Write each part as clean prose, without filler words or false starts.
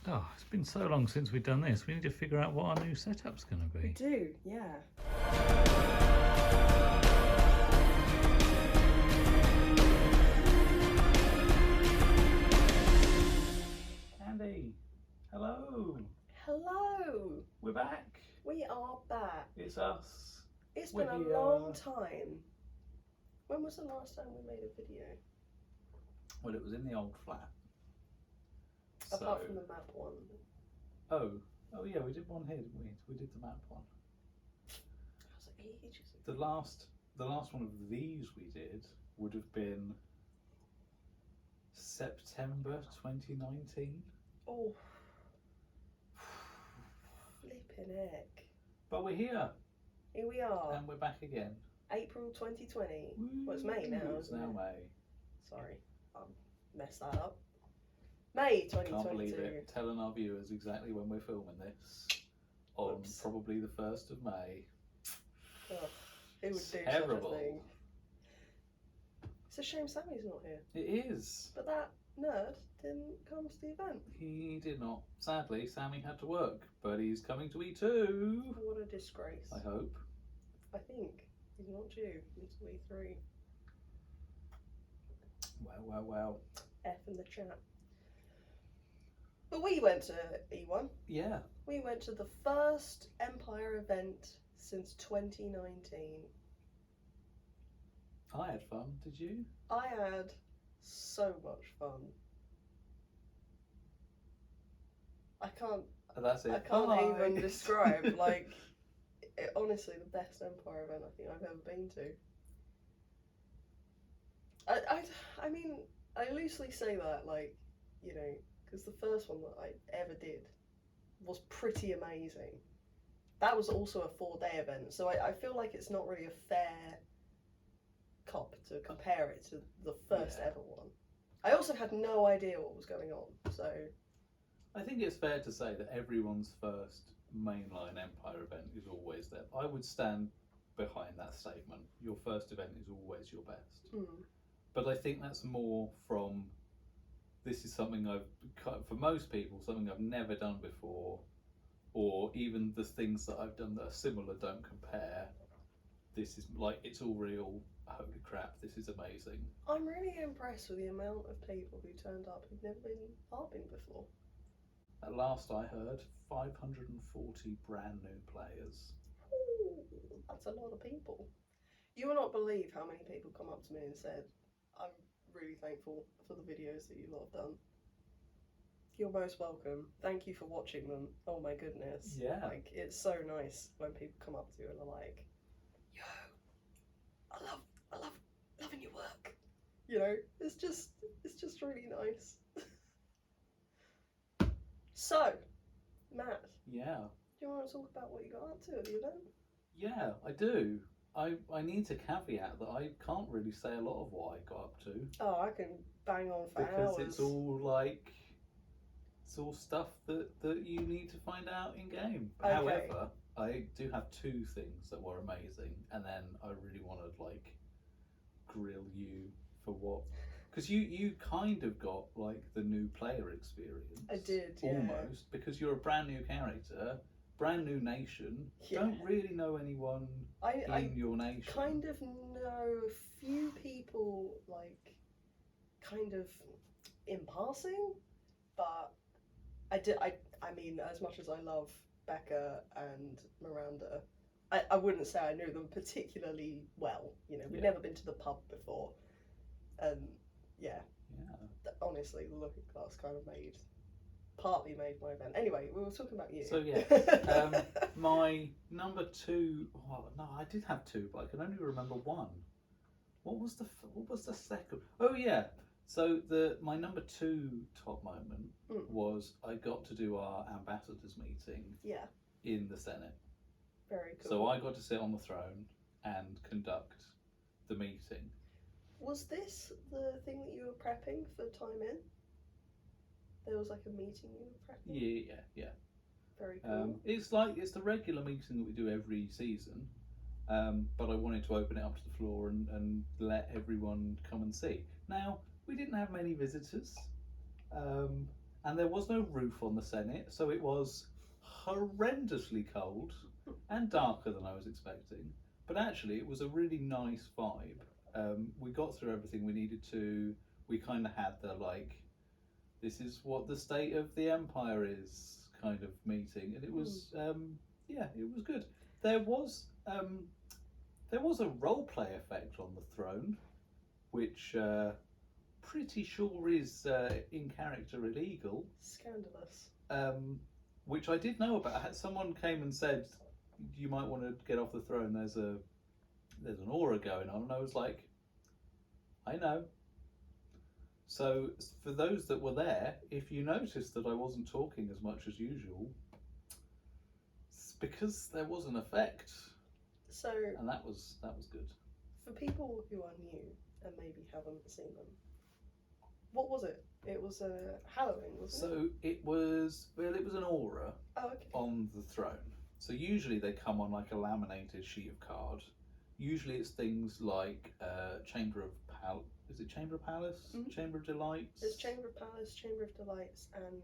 Oh, it's been so long since we've done this. We need to figure out what our new setup's going to We be. do, yeah. Andy, hello. Hello. We're back. We are back. It's us. It's We're been a here. long time. When was the last time we made a video? Well, it was in the old flat. Apart from the map one. Oh yeah, we did one here, didn't we? We did the map one. That was ages ago. The last one of these we did would have been September 2019. Oh. Flipping heck. But we're here. Here we are. And we're back again. April 2020. Woo. Well, it's May now, It's isn't now it? May. Sorry, I messed that up. May 2022. Can't believe it. Telling our viewers exactly when we're filming this on Whoops. probably the 1st of May. Ugh, who would do Terrible. such a thing? It's a shame Sammy's not here. It is. But that nerd didn't come to the event. He did not. Sadly, Sammy had to work, but he's coming to E2. What a disgrace. I hope. I think he's not due until E3. Well. F in the chat. But we went to E1. Yeah. We went to the first Empire event since 2019. I had fun. Did you? I had so much fun. I can't That's it. I can't Bye. even describe, like, honestly, the best Empire event I think I've ever been to. I mean, I loosely say that, like, you know, because the first one that I ever did was pretty amazing. That was also a 4-day event, so I feel like it's not really a fair cop to compare it to the first ever one. I also had no idea what was going on, so... I think it's fair to say that everyone's first mainline Empire event is always there. I would stand behind that statement. Your first event is always your best. But I think that's more from, this is something for most people, something I've never done before, or even the things that I've done that are similar don't compare. This is like, it's all real, holy crap, this is amazing. I'm really impressed with the amount of people who turned up who've never been LARPing before. At last I heard 540 brand new players. Ooh, that's a lot of people. You will not believe how many people come up to me and said, I'm really thankful for the videos that you lot have done. You're most welcome. Thank you for watching them. Oh my goodness. Yeah. Like, it's so nice when people come up to you and are like, yo, I love loving your work. You know, it's just really nice. So, Matt. Yeah. Do you want to talk about what you got up to at the event? Yeah, I do. I need to caveat that I can't really say a lot of what I got up to. Oh, I can bang on for because hours. it's all stuff that you need to find out in game. Okay. However, I do have 2 things that were amazing, and then I really want to like grill you for what, because you kind of got like the new player experience. I did, yeah. Almost, because you're a brand new character, brand new nation. Yeah. Don't really know anyone in your nation. Kind of know a few people, like, kind of in passing, but I mean, as much as I love Becca and Miranda, I wouldn't say I knew them particularly well. You know, we'd never been to the pub before, and honestly, the looking glass kind of partly made my event. Anyway, we were talking about you. So my number 2. Oh, no, I did have 2, but I can only remember 1. What was the second? Oh yeah. So my number 2 top moment was I got to do our ambassadors meeting. Yeah. In the Senate. Very cool. So I got to sit on the throne and conduct the meeting. Was this the thing that you were prepping for Time In? There was like a meeting you were prepping? Yeah. Very cool. It's the regular meeting that we do every season, but I wanted to open it up to the floor and let everyone come and see. Now, we didn't have many visitors, and there was no roof on the Senate, so it was horrendously cold and darker than I was expecting. But actually, it was a really nice vibe. We got through everything we needed to. We kind of had the like, this is what the state of the empire is kind of meeting, and it was yeah, it was good. There was a role play effect on the throne, which pretty sure is in character illegal. Scandalous. Which I did know about. Someone came and said, you might want to get off the throne. There's an aura going on, and I was like, I know. So for those that were there, if you noticed that I wasn't talking as much as usual, it's because there was an effect. So, and that was good. For people who are new and maybe haven't seen them, what was it? It was a Halloween, wasn't it? So it was an aura on the throne. So usually they come on like a laminated sheet of card. Usually it's things like Chamber of Palace. Is it Chamber of Palace? Mm-hmm. Chamber of Delights? There's Chamber of Palace, Chamber of Delights, and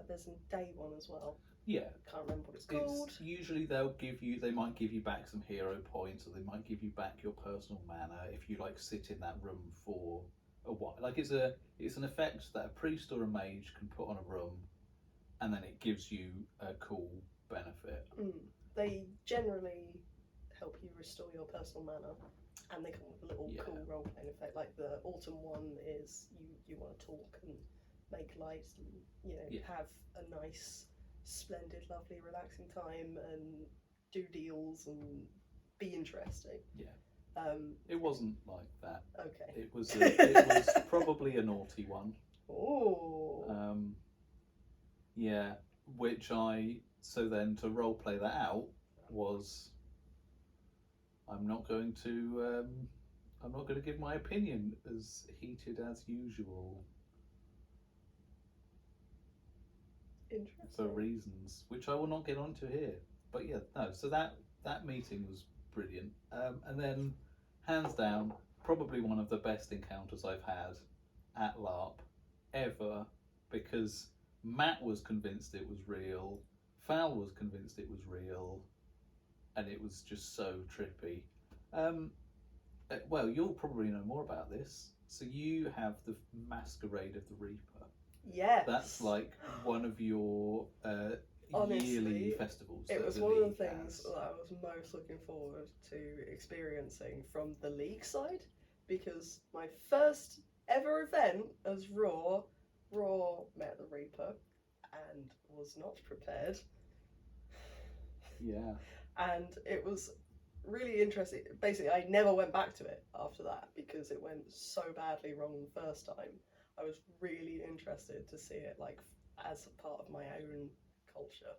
there's a day one as well. Yeah. Can't remember what it's called. Usually they might give you back some hero points, or they might give you back your personal mana if you like sit in that room for a while. Like it's an effect that a priest or a mage can put on a room, and then it gives you a cool benefit. They generally help you restore your personal mana, and they come with a little cool role playing effect. Like the autumn one is you want to talk and make light and have a nice, splendid, lovely, relaxing time and do deals and be interesting. Yeah. It wasn't like that. Okay. It was probably a naughty one. Oh. Yeah, so then to role play that out was, I'm not going to give my opinion as heated as usual. Interesting. For reasons which I will not get onto here. But yeah, no. So that meeting was brilliant. And then, hands down, probably one of the best encounters I've had at LARP ever, because Matt was convinced it was real, Fal was convinced it was real, and it was just so trippy. Well, you'll probably know more about this. So you have the Masquerade of the Reaper. Yes. That's like one of your yearly festivals. It was one of the things that I was most looking forward to experiencing from the League side, because my first ever event as Raw met the Reaper and was not prepared. Yeah. And it was really interesting. Basically, I never went back to it after that because it went so badly wrong the first time. I was really interested to see it like as a part of my own culture.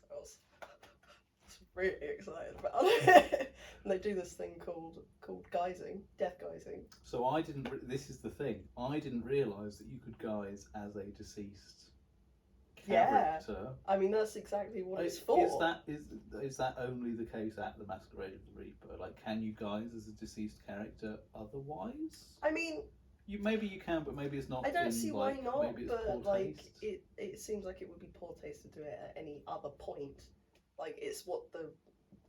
So I was really excited about it. And they do this thing called guising, death guising. So this is the thing. I didn't realise that you could guise as a deceased character. Yeah. I mean, that's exactly what it's for. Is that only the case at the Masquerade of the Reaper? Like, can you guise as a deceased character otherwise? I mean, maybe you can, but maybe it's not. I don't see why not. Maybe it's but poor like, taste. it seems like it would be poor taste to do it at any other point. Like, it's what the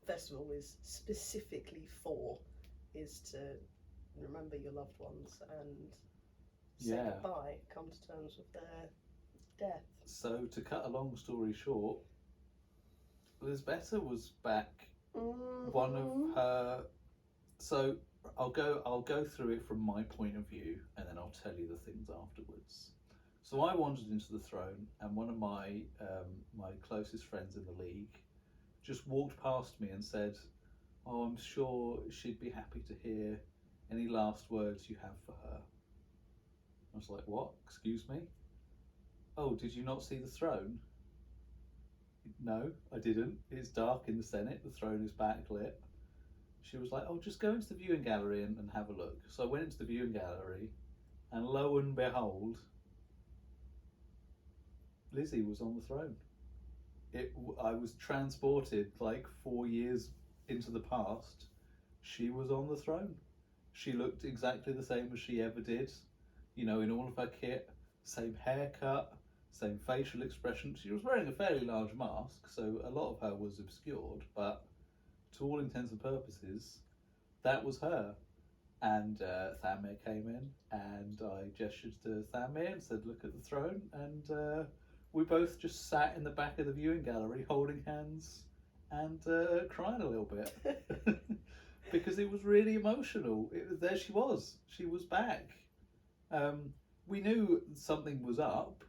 festival is specifically for, is to remember your loved ones and say goodbye, come to terms with their death. So to cut a long story short, Lisbetta was back. One of her. So I'll go through it from my point of view, and then I'll tell you the things afterwards. So I wandered into the throne, and one of my my closest friends in the league just walked past me and said, "Oh, I'm sure she'd be happy to hear any last words you have for her." I was like, "What? Excuse me? Oh, did you not see the throne?" No, I didn't. It's dark in the Senate. The throne is backlit. She was like, "Oh, just go into the viewing gallery and have a look." So I went into the viewing gallery, and lo and behold, Lizzie was on the throne. I was transported like 4 years into the past. She was on the throne. She looked exactly the same as she ever did, in all of her kit. Same haircut, same facial expression. She was wearing a fairly large mask, so a lot of her was obscured, but to all intents and purposes, that was her. And Thamir came in, and I gestured to Thamir and said, "Look at the throne." And we both just sat in the back of the viewing gallery, holding hands and crying a little bit because it was really emotional. There she was. She was back. We knew something was up,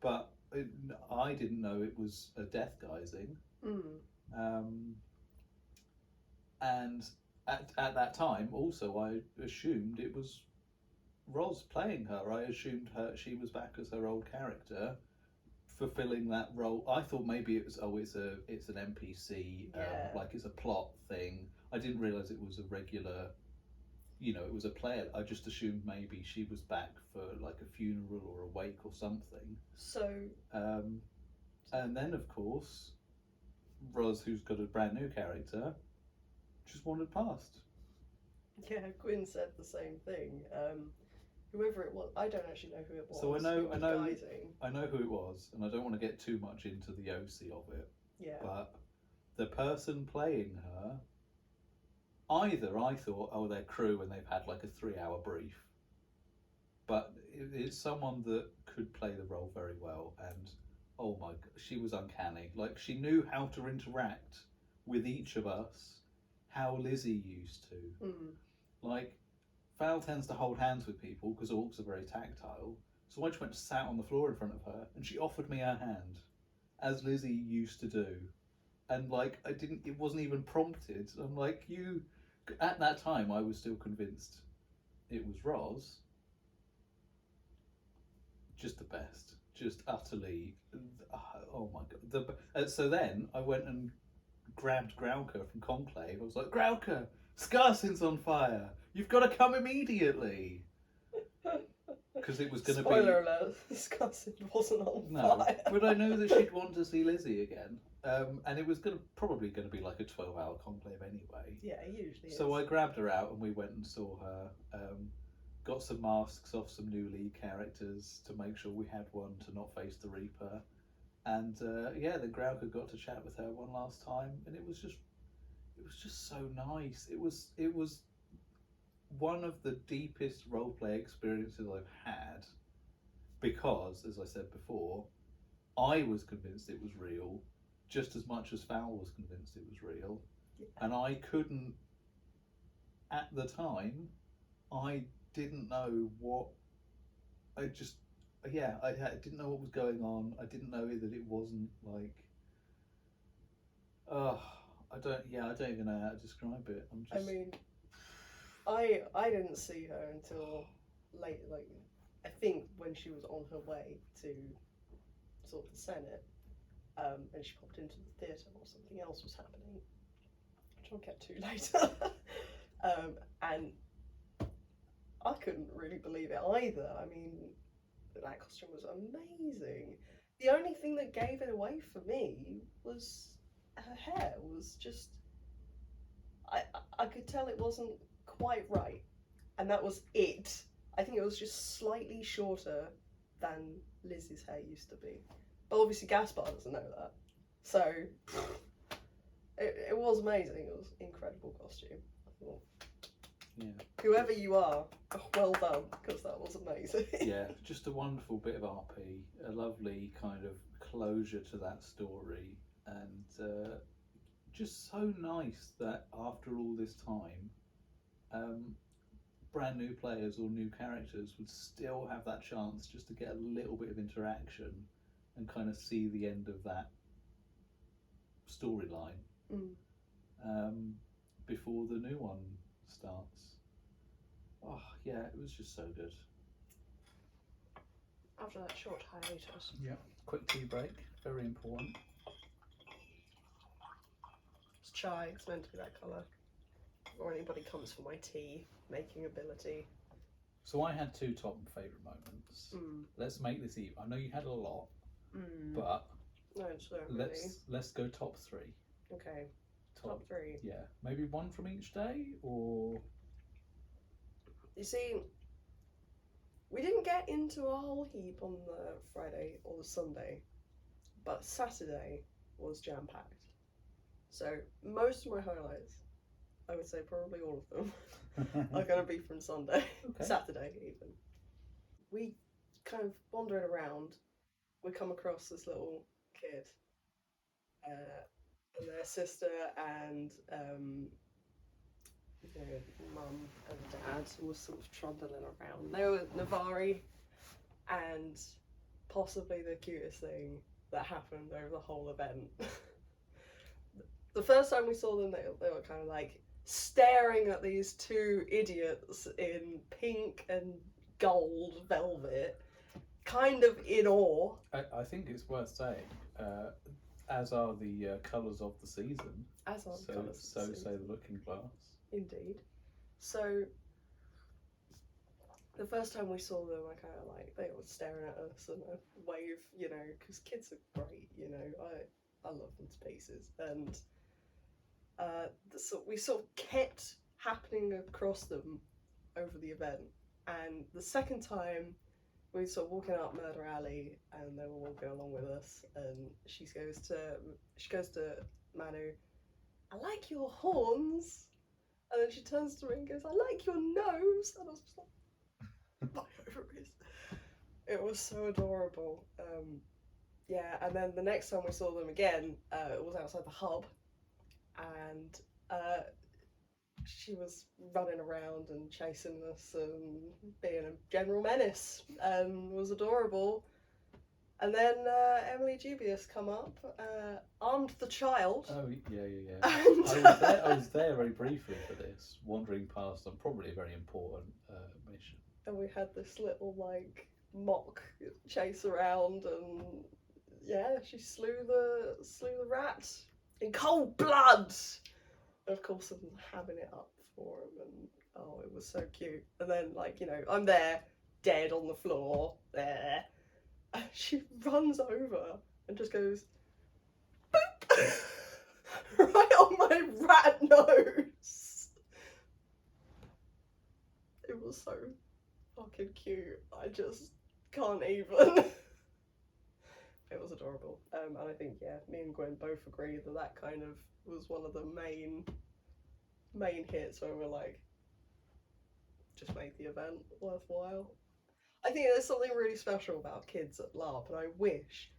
but I didn't know it was a death guising. And at that time, also, I assumed it was Roz playing her. I assumed she was back as her old character, fulfilling that role. I thought maybe it was it's an NPC, like it's a plot thing. I didn't realise it was a regular, it was a player. I just assumed maybe she was back for like a funeral or a wake or something. So, and then of course, Roz, who's got a brand new character, just wandered past. Yeah, Quinn said the same thing. Whoever it was, I don't actually know who it was. So I know guising. who it was, and I don't want to get too much into the OC of it. Yeah. But the person playing her, either I thought, oh, they're crew and they've had like a 3-hour brief, but it's someone that could play the role very well, and oh my god, she was uncanny. Like, she knew how to interact with each of us, how Lizzie used to. Like, Val tends to hold hands with people because orcs are very tactile. So I just went and sat on the floor in front of her, and she offered me her hand, as Lizzie used to do. And like, it wasn't even prompted. I'm like, at that time I was still convinced it was Roz. Just the best. Just utterly, oh my god. So then I went and grabbed Grauka from Conclave. I was like, Grauka, Scarsin's on fire. You've got to come immediately. Because it was going to be... Spoiler alert, Scarsin wasn't on fire. But I knew that she'd want to see Lizzie again. And it was probably going to be like a 12-hour Conclave anyway. Yeah, it usually So is. I grabbed her out and we went and saw her. Got some masks off some new league characters to make sure we had one to not face the Reaper. And then Grauka got to chat with her one last time, and it was just so nice. It was one of the deepest roleplay experiences I've had, because, as I said before, I was convinced it was real just as much as Val was convinced it was real. Yeah. And I couldn't, at the time, I didn't know what, I didn't know what was going on. I didn't know that it wasn't like, I don't even know how to describe it. I mean, I didn't see her until late, like, I think when she was on her way to sort of the Senate, and she popped into the theatre or something else was happening, which I'll get to later. And I couldn't really believe it either. I mean, that costume was amazing. The only thing that gave it away for me was her hair. Was just, I could tell it wasn't quite right, and that was it. I think it was just slightly shorter than Lizzie's hair used to be. But obviously Gaspar doesn't know that. So it was amazing. It was an incredible costume. I thought, yeah, whoever you are, well done, because that was amazing. Yeah, just a wonderful bit of RP, a lovely kind of closure to that story, and just so nice that after all this time, brand new players or new characters would still have that chance just to get a little bit of interaction and kind of see the end of that storyline before the new one starts. Oh yeah, it was just so good. After that short hiatus. Yeah. Quick tea break, very important. It's chai, it's meant to be that colour. Or anybody comes for my tea making ability. So I had 2 top favourite moments. Let's make this even. I know you had a lot, but no, it's not really. let's go top 3. Okay. Top 3. Yeah, maybe 1 from each day, or you see, We didn't get into a whole heap on the Friday or the Sunday, but Saturday was jam-packed. So most of my highlights, I would say probably all of them, are going to be from Sunday, Okay. Saturday even. We kind of wandering around, we come across this little kid and their sister and mum and dad was sort of trundling around. They were Navari, and possibly the cutest thing that happened over the whole event. The first time we saw them, they were kind of like staring at these two idiots in pink and gold velvet, kind of in awe. I think it's worth saying, as are the colours of the season. As are the colours of the season. Say the Looking Glass. Indeed. So the first time we saw them, I kind of like, they were staring at us and I wave, because kids are great, I love them to pieces. And we sort of kept happening across them over the event. And the second time, we were sort of walking up Murder Alley and they were walking along with us. And she goes to Manu, I like your horns. And then she turns to me and goes, I like your nose. And I was just like, my ovaries. It was so adorable. Yeah, and then the next time we saw them again, it was outside the hub. And she was running around and chasing us and being a general menace and was adorable. And then Emily Dubious come up, armed the child. Oh, yeah. And I was there very briefly for this, wandering past on probably a very important mission. And we had this little, mock chase around, and yeah, she slew the rat in cold blood. And of course, I'm having it up for him, and oh, it was so cute. And then, I'm there, dead on the floor, there. And she runs over and just goes, boop! Right on my rat nose. It was so fucking cute. I just can't even. It was adorable. And I think, me and Gwen both agree that kind of was one of the main hits where we're like, just made the event worthwhile. I think there's something really special about kids at LARP, and I wish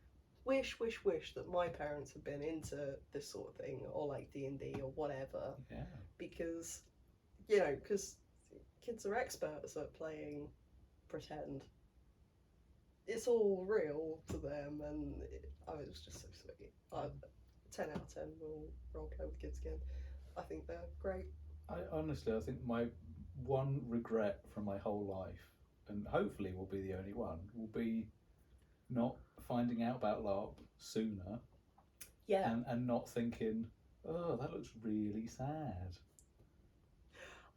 that my parents had been into this sort of thing, or like D&D or whatever. Yeah. Because, because kids are experts at playing pretend. It's all real to them, and it was just so sweet. 10 out of 10 will role play with kids again. I think they're great. I think my one regret from my whole life, and hopefully will be the only one, will be not finding out about LARP sooner. Yeah. And not thinking, oh, that looks really sad.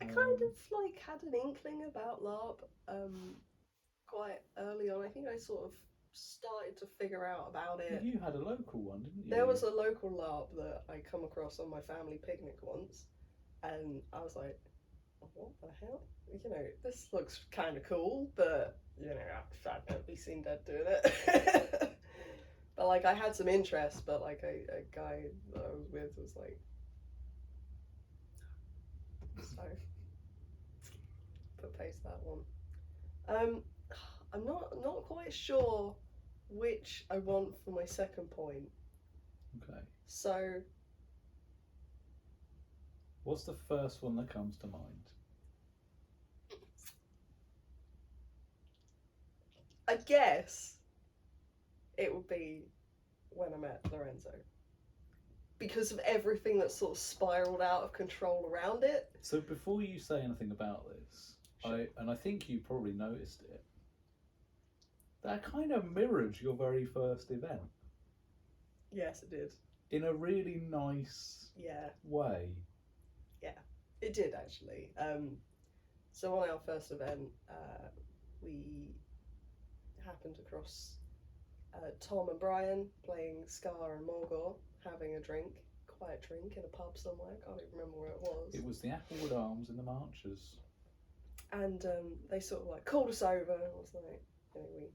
I kind of had an inkling about LARP quite early on. I think I sort of started to figure out about it. You had a local one, didn't you? There was a local LARP that I come across on my family picnic once, and I was like, what the hell? This looks kind of cool, but, I've never been seen dead doing it. But, I had some interest, but, a guy that I was with was like, so, put paste that one. I'm not quite sure which I want for my second point. Okay. So, what's the first one that comes to mind? I guess it would be when I met Lorenzo. Because of everything that sort of spiraled out of control around it. So before you say anything about this, sure. I think you probably noticed it, that kind of mirrored your very first event. Yes, it did. In a really nice way. Yeah, it did actually. So on our first event, we happened across Tom and Brian playing Scar and Morgor, having a quiet drink in a pub somewhere. I can't even remember where it was. It was the Applewood Arms in the Marchers. And they sort of like called us over, and I was like, you know,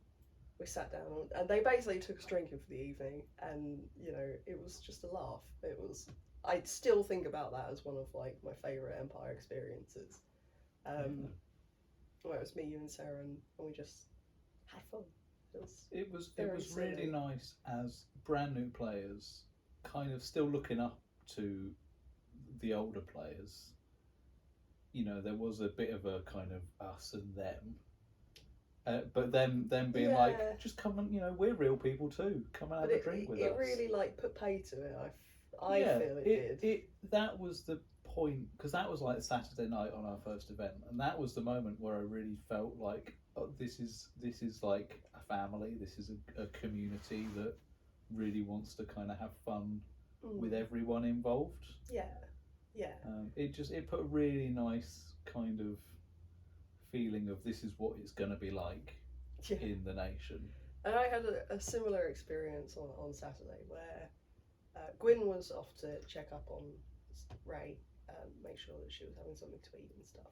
we sat down, and they basically took us drinking for the evening, and you know, it was just a laugh. It was, I still think about that as one of like my favourite Empire experiences. Where it was me, you, and Sarah, and we just had fun. It was really nice as brand new players, kind of still looking up to the older players. You know, there was a bit of a kind of us and them, but them being like, just come and, you know, we're real people too. Come and have a drink with us. It really like put pay to it. I feel it did. That was the point, because that was like Saturday night on our first event, and that was the moment where I really felt like, oh, this is like a family. This is a community that really wants to kind of have fun with everyone involved. Yeah. It put a really nice kind of feeling of this is what it's going to be like in the nation. And I had a similar experience on Saturday where Gwyn was off to check up on Ray, make sure that she was having something to eat and stuff.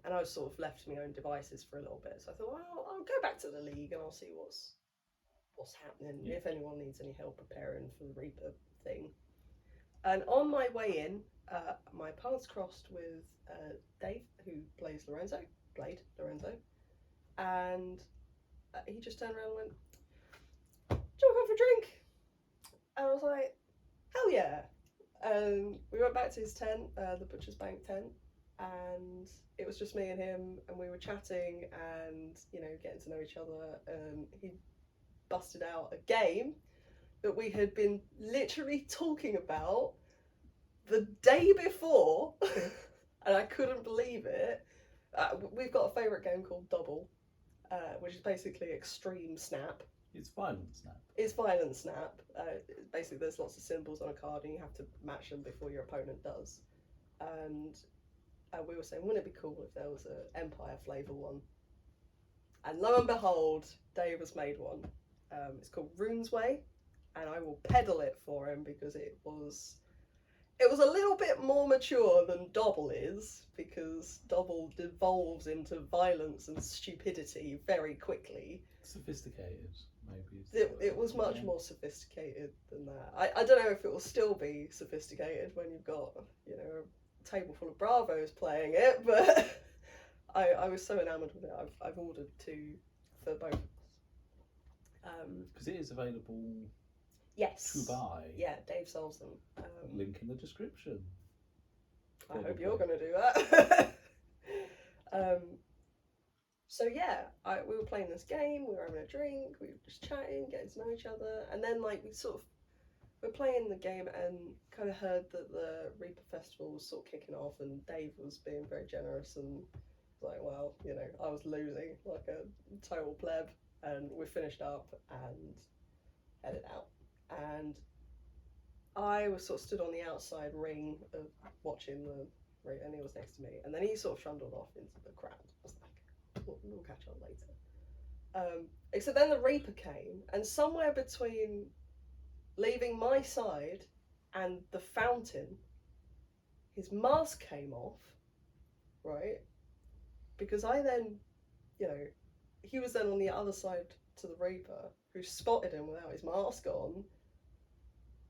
And I was sort of left to my own devices for a little bit. So I thought, well, I'll go back to the league and I'll see what's happening, if anyone needs any help preparing for the Reaper thing. And on my way in, my paths crossed with Dave, who played Lorenzo, and he just turned around and went, "Do you want to come for a drink?" And I was like, "Hell yeah!" And we went back to his tent, the Butcher's Bank tent, and it was just me and him, and we were chatting and, you know, getting to know each other. And he busted out a game that we had been literally talking about the day before, and I couldn't believe it. We've got a favourite game called Double, which is basically Extreme Snap. It's Violent Snap. Basically, there's lots of symbols on a card, and you have to match them before your opponent does. And we were saying, wouldn't it be cool if there was an Empire flavour one? And lo and behold, Dave has made one. It's called Rune's Way, and I will peddle it for him because it was a little bit more mature than Double is, because Double devolves into violence and stupidity very quickly. Sophisticated, maybe. It was much more sophisticated than that. I don't know if it will still be sophisticated when you've got, you know, a table full of Bravos playing it, but I was so enamoured with it. I've ordered two for both. Because it is available. Yes. To buy. Yeah, Dave sells them. Link in the description. Probably. I hope you're going to do that. So yeah, we were playing this game, we were having a drink, we were just chatting, getting to know each other, and then like we're playing the game and kind of heard that the Reaper Festival was sort of kicking off, and Dave was being very generous and like, well, you know, I was losing like a total pleb, and we finished up and headed out. And I was sort of stood on the outside ring of watching and he was next to me. And then he sort of trundled off into the crowd. I was like, we'll catch up later. Except then the Reaper came, and somewhere between leaving my side and the fountain, his mask came off, right? Because I then, you know, he was then on the other side to the Reaper, who spotted him without his mask on,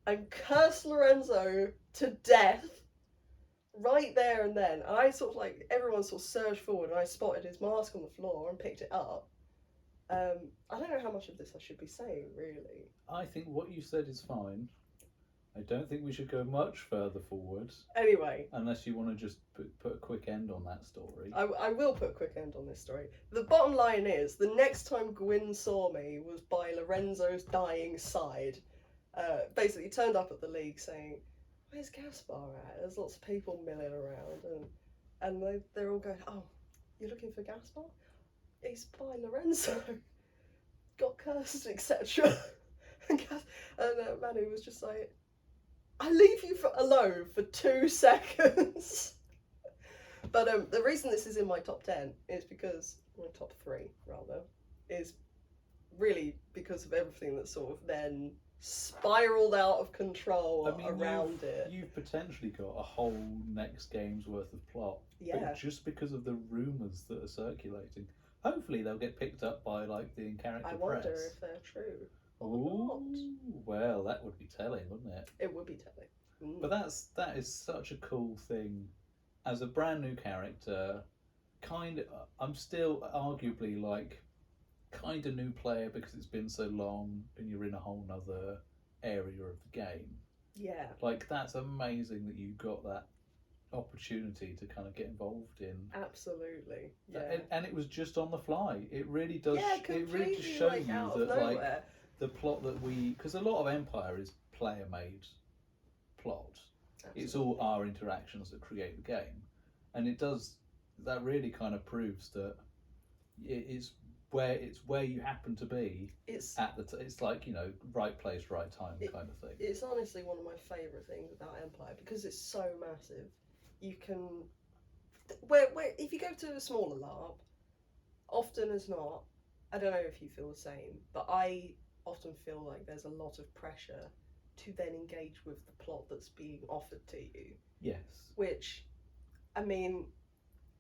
and cursed Lorenzo to death right there and then. And I sort of like, everyone sort of surged forward, and I spotted his mask on the floor and picked it up. I don't know how much of this I should be saying, really. I think what you said is fine. I don't think we should go much further forward. Anyway. Unless you want to just put a quick end on that story. I will put a quick end on this story. The bottom line is, the next time Gwyn saw me was by Lorenzo's dying side. Basically, he turned up at the league saying, "Where's Gaspar at? There's lots of people milling around." And they're all going, "Oh, you're looking for Gaspar? He's by Lorenzo. Got cursed, etc." And Manu was just like, "I leave you alone for 2 seconds." But the reason this is in my top 10 is because, my top 3 rather, is really because of everything that sort of then spiraled out of control I mean, around it. You've potentially got a whole next game's worth of plot, Yeah. but just because of the rumours that are circulating. Hopefully they'll get picked up by like the in-character I press. wonder if they're true. Oh, well, that would be telling, wouldn't it? It would be telling. Mm. But that is such a cool thing. As a brand new character, I'm still arguably like kind of new player because it's been so long and you're in a whole nother area of the game. Yeah. Like, that's amazing that you got that opportunity to kind of get involved in. Absolutely. Yeah. And it was just on the fly. It really does. Yeah, it really just shows you that like the plot that because a lot of Empire is player made plot. Absolutely. It's all our interactions that create the game, and it does. That really kind of proves that it's where you happen to be. It's it's like, you know, right place, right time kind of thing. It's honestly one of my favourite things about Empire because it's so massive. You can where if you go to a smaller LARP, often as not, I don't know if you feel the same, but I often feel like there's a lot of pressure to then engage with the plot that's being offered to you. Yes. Which, I mean,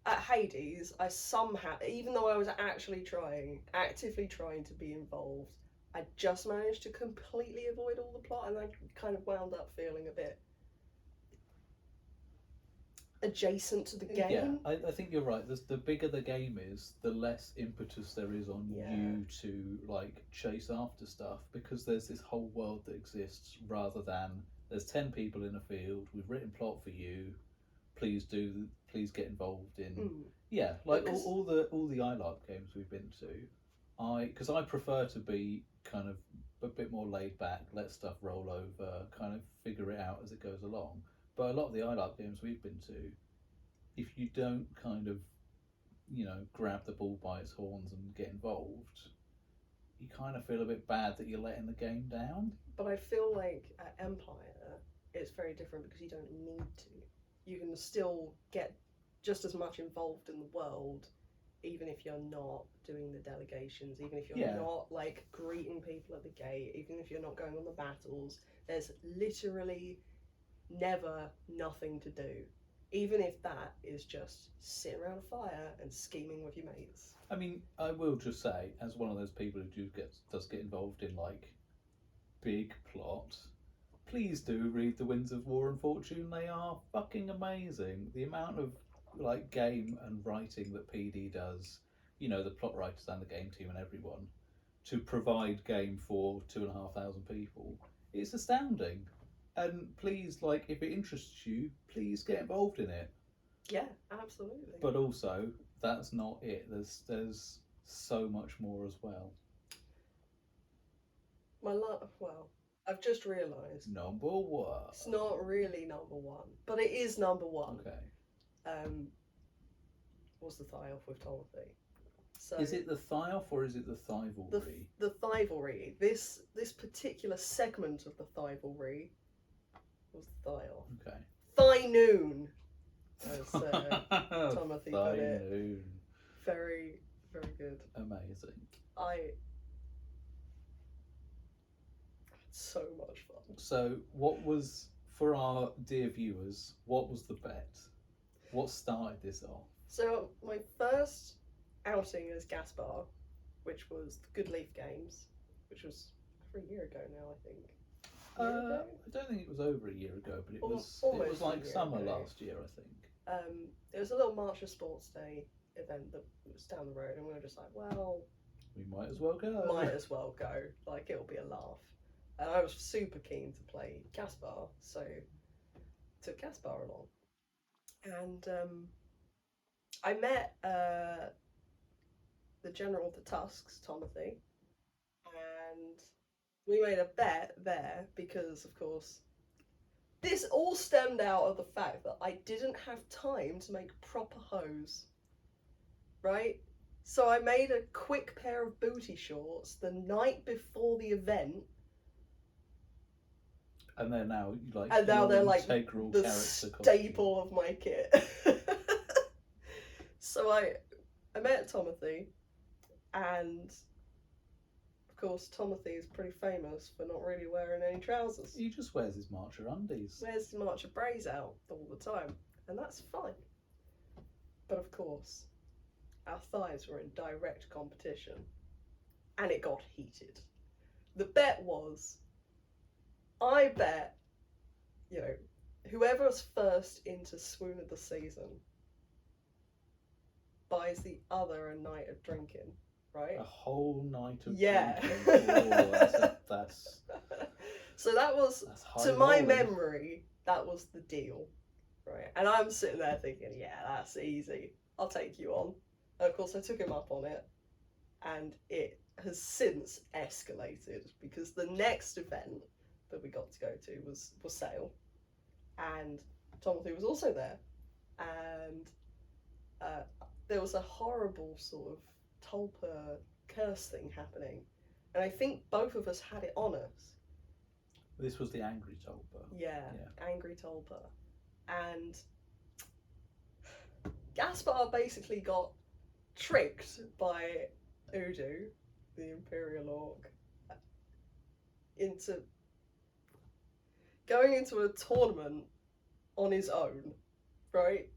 at Hades, I somehow, even though I was actively trying to be involved, I just managed to completely avoid all the plot, and I kind of wound up feeling a bit adjacent to the game. Yeah, I think you're right. The bigger the game is, the less impetus there is on you to like chase after stuff, because there's this whole world that exists rather than there's 10 people in a field, we've written plot for you, please get involved in like all the ILARP games we've been to. Because I prefer to be kind of a bit more laid back, let stuff roll over, kind of figure it out as it goes along. But a lot of the ILARP games we've been to, if you don't kind of, you know, grab the bull by its horns and get involved, you kind of feel a bit bad that you're letting the game down. But I feel like at Empire, it's very different because you don't need to. You can still get just as much involved in the world, even if you're not doing the delegations, even if you're not like greeting people at the gate, even if you're not going on the battles. There's literally never nothing to do, even if that is just sitting around a fire and scheming with your mates. I mean, I will just say, as one of those people who does get involved in like big plot, please do read The Winds of War and Fortune. They are fucking amazing. The amount of like game and writing that PD does, you know, the plot writers and the game team and everyone, to provide game for 2,500 people, it's astounding. And please, like, if it interests you, please get involved in it. Yeah, absolutely. But also, that's not it. There's so much more as well. Well, I've just realised. Number one. It's not really number one, but it is number one. Okay. Was the thigh off with Timothy? So is it the thigh off or is it the thivalry? The thivalry. This particular segment of the thivalry was the thigh off. Okay. Thigh noon, as Timothy put it. Noon. Very, very good. Amazing. I had so much fun. So, what was, for our dear viewers, what was the bet? What started this off? So, my first outing as Gaspar, which was the Good Leaf Games, which was over a year ago now, I think. I don't think it was over a year ago, but it was like summer last year, I think. It was a little March of Sports Day event that was down the road, and we were just like, well, we might as well go. Like, it'll be a laugh. And I was super keen to play Gaspar, so took Gaspar along. And I met the General of the Tusks, Timothy, and we made a bet there because, of course, this all stemmed out of the fact that I didn't have time to make proper hose, right? So I made a quick pair of booty shorts the night before the event. And they're now like the staple of my kit. So I met Timothy, and of course, Timothy is pretty famous for not really wearing any trousers. He just wears his marcher undies. Wears his marcher brays out all the time, and that's fine. But of course, our thighs were in direct competition, and it got heated. The bet was, I bet, whoever's first into Swoon of the Season buys the other a night of drinking, right? A whole night of yeah. drinking. Oh, that's So that was, that's to my rolling. memory, that was the deal, right? And I'm sitting there thinking, yeah, that's easy. I'll take you on. And of course, I took him up on it, and it has since escalated because the next event that we got to go to was Sale, and Timothy was also there, and there was a horrible sort of tulpa curse thing happening, and I think both of us had it on us. This was the angry tulpa. Yeah, angry tulpa, and Gaspar basically got tricked by Udo, the Imperial Orc, into going into a tournament on his own, right?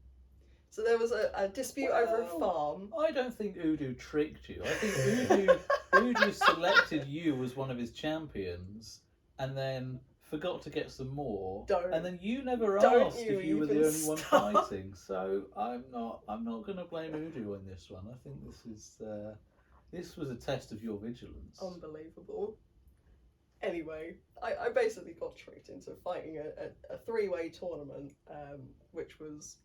So there was a dispute over a farm. I don't think Udo tricked you. I think Udo selected you as one of his champions, and then forgot to get some more. And then you never asked if you were the only one fighting. So I'm not going to blame Udo on this one. I think this was a test of your vigilance. Unbelievable. Anyway, I basically got tricked into fighting a three-way tournament, which was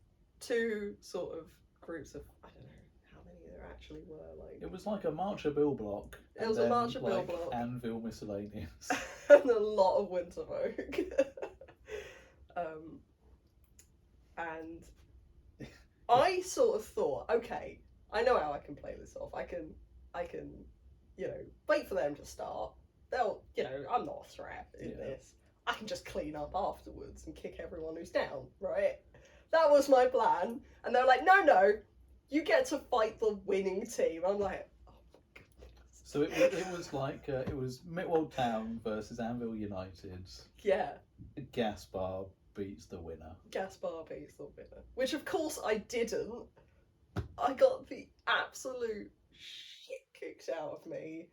two sort of groups of, I don't know how many there actually were. Like, it was like a Marcher Bill block. It was a Marcher Bill block. Anvil miscellaneous. And a lot of Winterfolk. And I sort of thought, okay, I know how I can play this off. I can, wait for them to start. They'll, I'm not a threat in this. I can just clean up afterwards and kick everyone who's down, right? That was my plan. And they're like, no, you get to fight the winning team. I'm like, oh my goodness. So it was like, it was Mitwold Town versus Anvil United. Yeah. Gaspar beats the winner. Gaspar beats the winner. Which of course I didn't. I got the absolute shit kicked out of me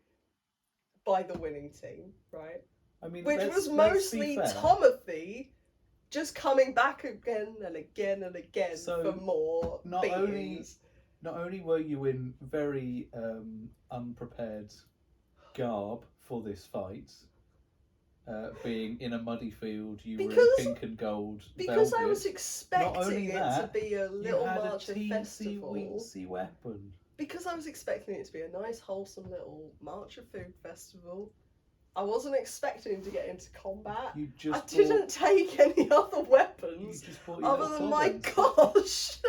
by the winning team, right? I mean, which was mostly Timothy just coming back again and again and again for more beatings. Not only were you in very unprepared garb for this fight, being in a muddy field, you were in pink and gold because velvet. I was expecting it to be a little Marcher festival. Teensy weapon. Because I was expecting it to be a nice, wholesome little Marcher food festival. I wasn't expecting to get into combat. I didn't take any other weapons other than my gosh.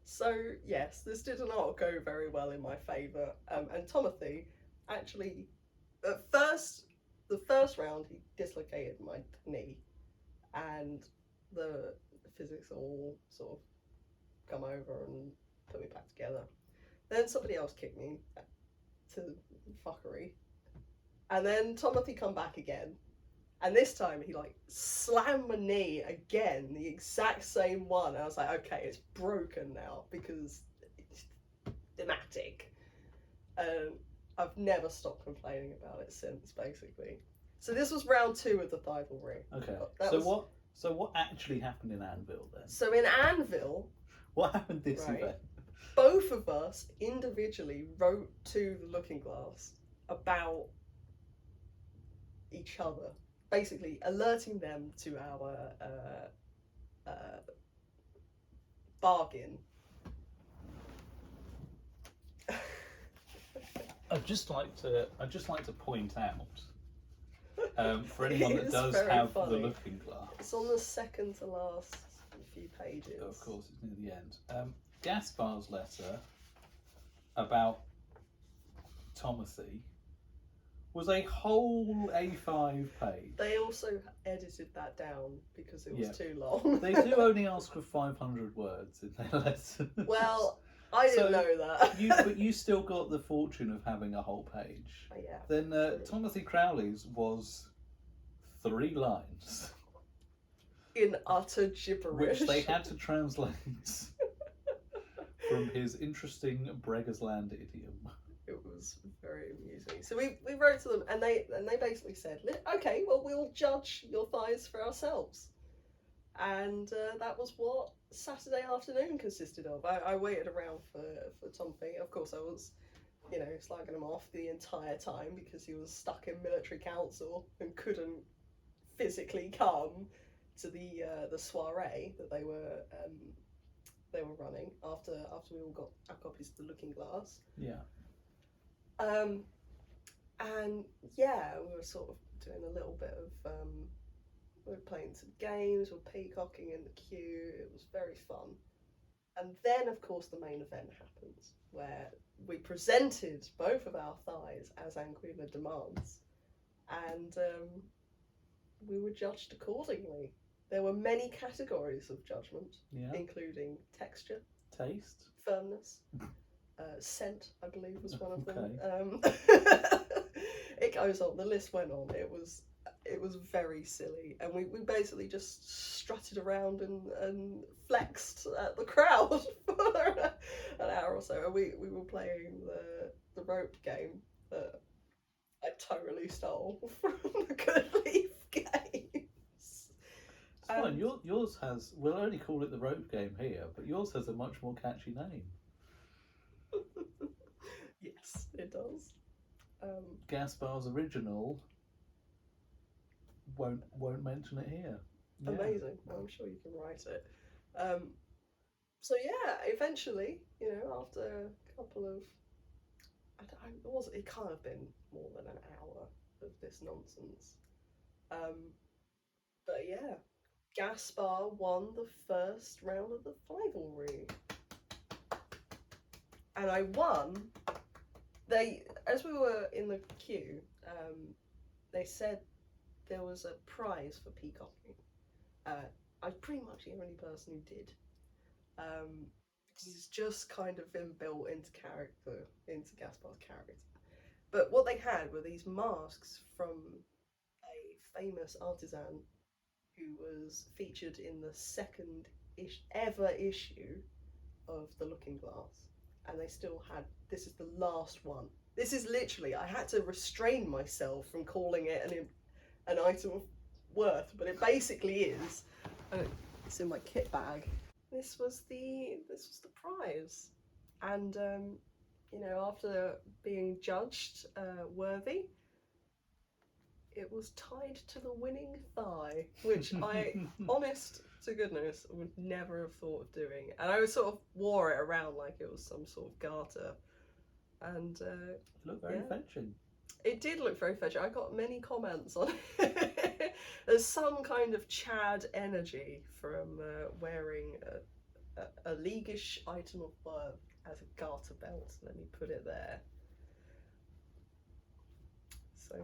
So yes, this did not go very well in my favour. And Timothy actually, the first round, he dislocated my knee, and the physics all sort of come over and put me back together. Then somebody else kicked me to fuckery, and then Timothy come back again, and this time he slammed my knee again, the exact same one. And I was like, okay, it's broken now because it's thematic, and I've never stopped complaining about it since, basically. So this was round 2 of the rivalry. Okay. So what actually happened in Anvil then? So in Anvil, what happened this event? Both of us individually wrote to the Looking Glass about each other, basically alerting them to our bargain. I'd just like to point out, for anyone that does have the Looking Glass. It's on the second to last few pages. Of course, it's near the end. Gaspar's letter about Timothy was a whole A5 page. They also edited that down because it was too long. They do only ask for 500 words in their letter. Well, I didn't So, know that. But you still got the fortune of having a whole page. Oh, yeah. Then Timothy Crowley's was 3 lines, In utter gibberish. which they had to translate from his interesting Breggers Land idiom. It was very amusing. So we wrote to them, and they basically said, okay, well, we'll judge your thighs for ourselves. And that was what Saturday afternoon consisted of. I waited around for Tommy. Of course, I was, slagging him off the entire time because he was stuck in military council and couldn't physically come to the soiree that they were running after we all got our copies of The Looking Glass. Yeah. And yeah, we were sort of doing a little bit of we were playing some games, we were peacocking in the queue. It was very fun. And then, of course, the main event happens, where we presented both of our thighs as Anguilla demands, and we were judged accordingly. There were many categories of judgment, including texture, taste, firmness, scent, I believe, was one of them. Okay. It goes on. The list went on. It was very silly, and we basically just strutted around and flexed at the crowd for an hour or so. And we were playing the rope game that I totally stole from the Good Leaf games. It's fine. Yours has. We'll only call it the rope game here, but yours has a much more catchy name. Yes, it does. Gaspar's original. Won't mention it here. Yeah. Amazing. I'm sure you can write it. So yeah, eventually, after a couple of, it can't have been more than an hour of this nonsense. But yeah, Gaspar won the first round of the rivalry, and I won. As we were in the queue, they said there was a prize for peacocking. I'm pretty much the only person who did, because it's just kind of been built into Gaspar's character. But what they had were these masks from a famous artisan who was featured in the second ever issue of The Looking Glass, and they still had. This is the last one. This is literally. I had to restrain myself from calling it an item of worth, but it basically is. It's in my kit bag. This was the prize, and after being judged worthy, it was tied to the winning thigh, which I, honest to goodness, would never have thought of doing. And I sort of wore it around like it was some sort of garter, and it looked very fetching. It did look very fetching. I got many comments on it. There's some kind of Chad energy from wearing a leaguish item of work as a garter belt. Let me put it there. So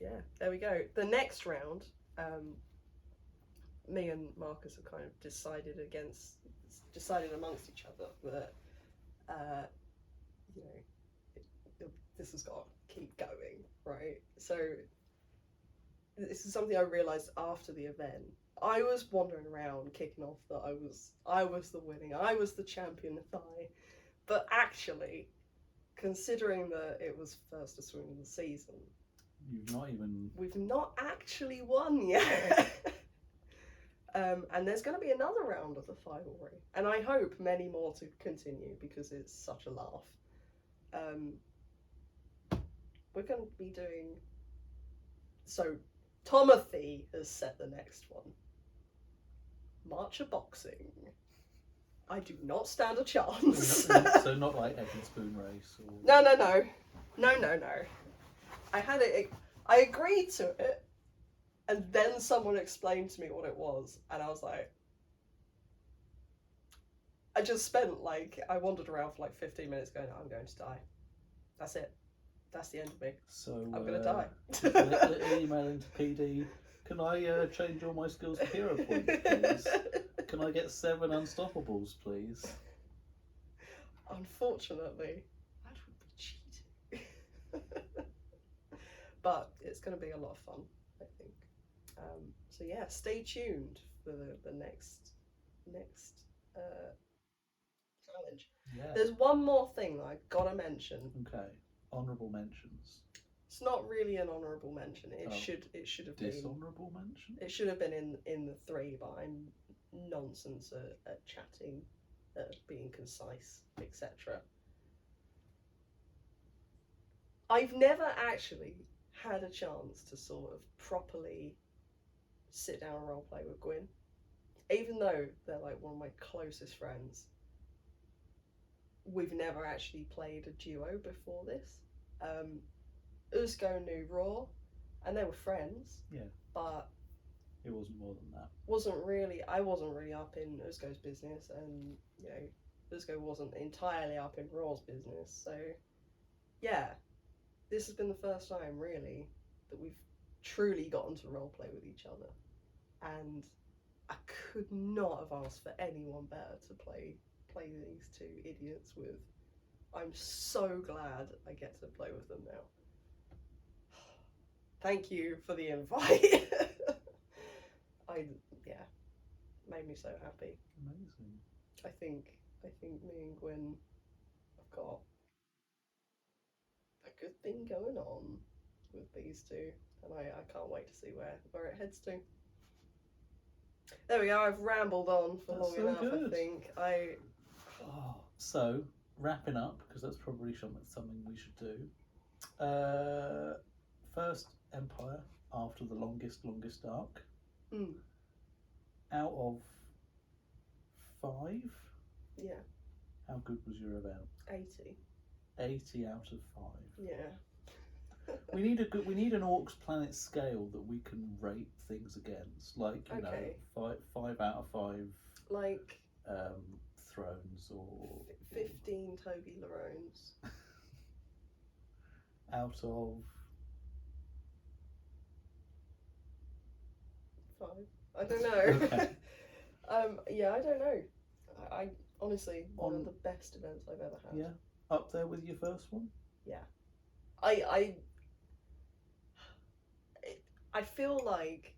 yeah, there we go. The next round, me and Marcus have kind of decided amongst each other that this has got to keep going, right? So this is something I realised after the event. I was wandering around kicking off that I was the champion thigh, but actually, considering that it was first to swing of the season, we've not actually won yet. And there's going to be another round of the rivalry, and I hope many more to continue because it's such a laugh. We're going to be doing. So, Tomothy has set the next one. March of Boxing. I do not stand a chance. So not like egg and spoon race. Or... No. I had it. I agreed to it, and then someone explained to me what it was, and I was like, I just spent I wandered around for 15 minutes going, I'm going to die. That's it. That's the end of me. So I'm gonna die. Email into PD. Can I change all my skills to hero points, please? Can I get 7 unstoppables, please? Unfortunately, that would be cheating. But it's going to be a lot of fun, I think. So yeah, stay tuned for the next challenge. Yeah. There's one more thing that I've got to mention. Okay. Honourable mentions. It's not really an honourable mention. It should have been dishonourable mention. It should have been in the 3, but I'm nonsense at chatting, at being concise, etc. I've never actually had a chance to sort of properly sit down and roleplay with Gwyn, even though they're like one of my closest friends. We've never actually played a duo before this. Uzgo knew Raw, and they were friends. Yeah. But it wasn't more than that. I wasn't really up in Uzgo's business, and you know, Uzgo wasn't entirely up in Raw's business. So, yeah, this has been the first time really that we've truly gotten to roleplay with each other, and I could not have asked for anyone better to play these two idiots with. I'm so glad I get to play with them now. Thank you for the invite. Made me so happy. Amazing. I think me and Gwyn have got a good thing going on with these two, and I can't wait to see where it heads to. There we go. I've rambled on for long enough. Good. I think So wrapping up, because that's probably something we should do. First Empire after the longest arc. Out of 5. Yeah. How good was your event? 80. 80 out of 5. Yeah. we need an Orcs Planet scale that we can rate things against, like you know, 5 out of 5. Like Thrones or 15 Toby Larones. Out of 5. I don't know. Okay. Yeah, I don't know. I honestly, one of the best events I've ever had. Yeah, up there with your first one. Yeah, I feel like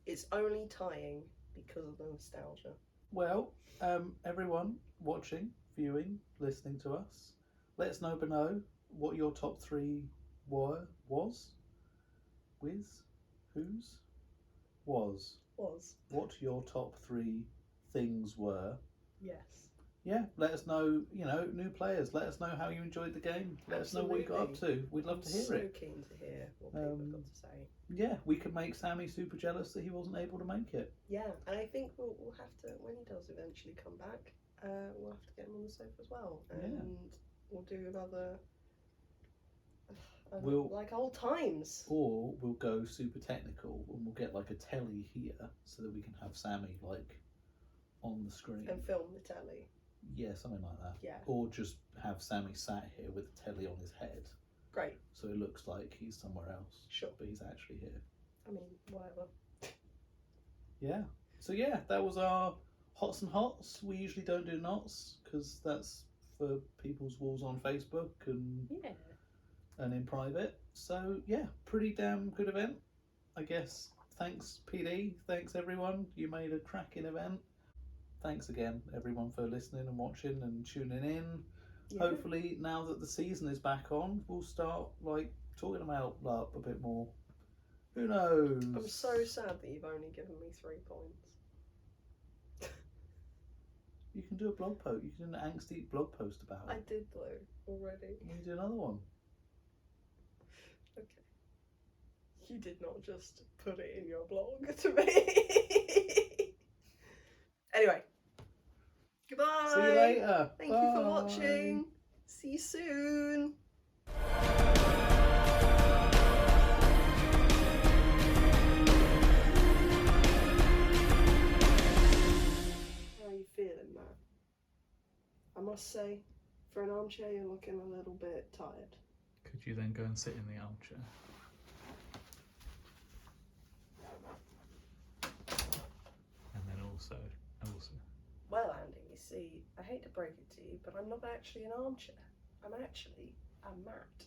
it's only tying because of the nostalgia. Well, everyone watching, viewing, listening to us, let us know below what your top 3 was. What your top 3 things were. Yes. Yeah, let us know, you know, new players. Let us know how you enjoyed the game. Let us know what you got up to. We'd love to hear it. So keen to hear what people have got to say. Yeah, we could make Sammy super jealous that he wasn't able to make it. Yeah, and I think we'll have to, when he does eventually come back, we'll have to get him on the sofa as well. And we'll do another... like old times. Or we'll go super technical and we'll get like a telly here so that we can have Sammy like on the screen. And film the telly. Yeah, something like that. Yeah. Or just have Sammy sat here with a telly on his head. Great. So it looks like he's somewhere else. Sure. But he's actually here. I mean, whatever. Yeah. So yeah, that was our hots and hots. We usually don't do knots because that's for people's walls on Facebook and in private. So yeah, pretty damn good event, I guess. Thanks PD, thanks everyone. You made a cracking event. Thanks again everyone for listening and watching and tuning in. Yeah. Hopefully now that the season is back on, we'll start like talking about LARP a bit more. Who knows? I'm so sad that you've only given me 3 points. You can do a blog post. You can do an angsty blog post about it. I did though already. You can do another one. Okay. You did not just put it in your blog to me. Anyway. Goodbye. See you later. Thank you for watching. See you soon. How are you feeling, man? I must say, for an armchair, you're looking a little bit tired. Could you then go and sit in the armchair? And then also. Well, Andy, you see. See, I hate to break it to you, but I'm not actually an armchair. I'm actually a mat.